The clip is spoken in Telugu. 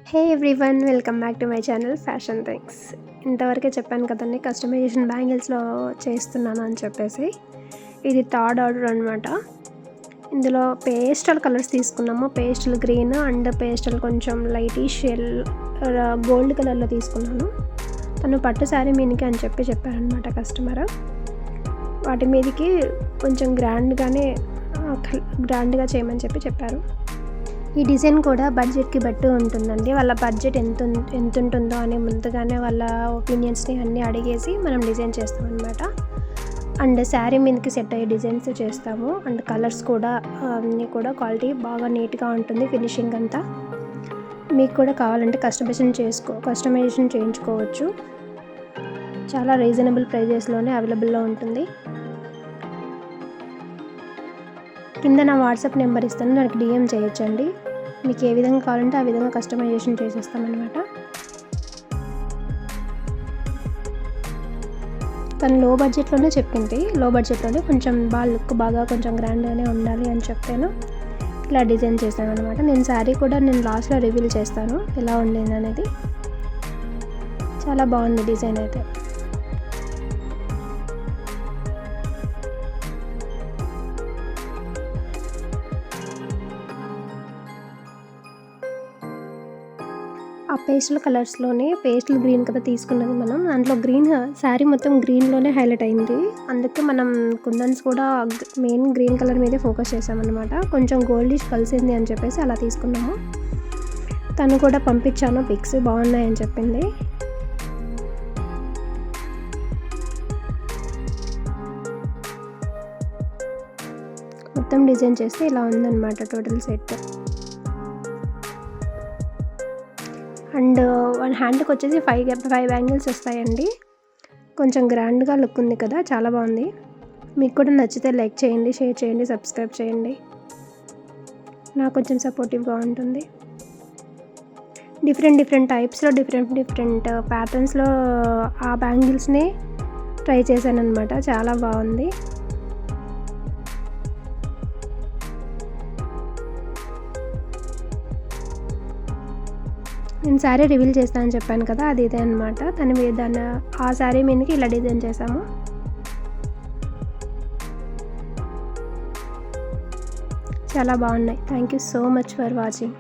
Hey everyone, welcome back to my channel fashion things. ఇంతవరకే చెప్పాను కదండి కస్టమైజేషన్ బ్యాంగిల్స్లో చేస్తున్నాను అని చెప్పేసి. ఇది థర్డ్ ఆర్డర్ అనమాట. ఇందులో పేస్టల్ కలర్స్ తీసుకున్నాము. పేస్టల్ గ్రీన్ అండ్ పేస్టల్ కొంచెం లైటిష్ గోల్డ్ కలర్లో తీసుకున్నాను. తను పట్టు శారీ మీదకి అని చెప్పారనమాట కస్టమర్. వాటి మీదకి కొంచెం గ్రాండ్గా చేయమని చెప్పారు. ఈ డిజైన్ కూడా బడ్జెట్కి బట్టి ఉంటుందండి. వాళ్ళ బడ్జెట్ ఎంత ఉంటుందో అని ముందుగానే వాళ్ళ ఒపీనియన్స్ని అన్నీ అడిగేసి మనం డిజైన్ చేస్తామన్నమాట. అండ్ శారీ మీదకి సెట్ అయ్యే డిజైన్స్ చేస్తాము. అండ్ కలర్స్ కూడా అన్నీ కూడా క్వాలిటీ బాగా నీట్గా ఉంటుంది. ఫినిషింగ్ అంతా మీకు కూడా కావాలంటే కస్టమైజేషన్ చేయించుకోవచ్చు. చాలా రీజనబుల్ ప్రైజెస్లోనే అవైలబుల్లో ఉంటుంది. కింద నా వాట్సాప్ నెంబర్ ఇస్తాను, నాకు డిఎం చేయొచ్చండి. మీకు ఏ విధంగా కావాలంటే ఆ విధంగా కస్టమైజేషన్ చేసేస్తామన్నమాట. తను లో బడ్జెట్లోనే చెప్పింది. లో బడ్జెట్లోనే కొంచెం లుక్ బాగా కొంచెం గ్రాండ్గానే ఉండాలి అని చెప్తాను. ఇలా డిజైన్ చేశాను అనమాట. నేను శారీ కూడా లాస్ట్లో రివీల్ చేస్తాను ఎలా ఉండేది అనేది. చాలా బాగుంది డిజైన్ అయితే. ఆ పేస్టల్ కలర్స్లోనే పేస్టల్ గ్రీన్ కదా తీసుకున్నది మనం. దాంట్లో శారీ మొత్తం గ్రీన్లోనే హైలైట్ అయింది. అందుకే మనం కుందన్స్ కూడా మెయిన్ గ్రీన్ కలర్ మీదే ఫోకస్ చేసామన్నమాట. కొంచెం గోల్డిష్ కలిసింది అని చెప్పేసి అలా తీసుకున్నాము. తను కూడా పంపించాను పిక్స్, బాగున్నాయని చెప్పింది. మొత్తం డిజైన్ చేస్తే ఇలా ఉందన్నమాట టోటల్ సెట్. అండ్ వన్ హ్యాండ్కి వచ్చేసి 5 బ్యాంగిల్స్ వస్తాయండి. కొంచెం గ్రాండ్గా లుక్ ఉంది కదా, చాలా బాగుంది. మీకు కూడా నచ్చితే లైక్ చేయండి, షేర్ చేయండి, సబ్స్క్రైబ్ చేయండి. నాకు కొంచెం సపోర్టివ్గా ఉంటుంది. డిఫరెంట్ టైప్స్లో డిఫరెంట్ ప్యాటర్న్స్లో ఆ బ్యాంగిల్స్ని ట్రై చేశాను అనమాట. చాలా బాగుంది. నేను శారీ రివీల్ చేస్తానని చెప్పాను కదా, అది ఇదే అనమాట. ఆ శారీ మీదకి ఇలా డిజైన్ చేసాము. చాలా బాగున్నాయి. Thank you so much for watching.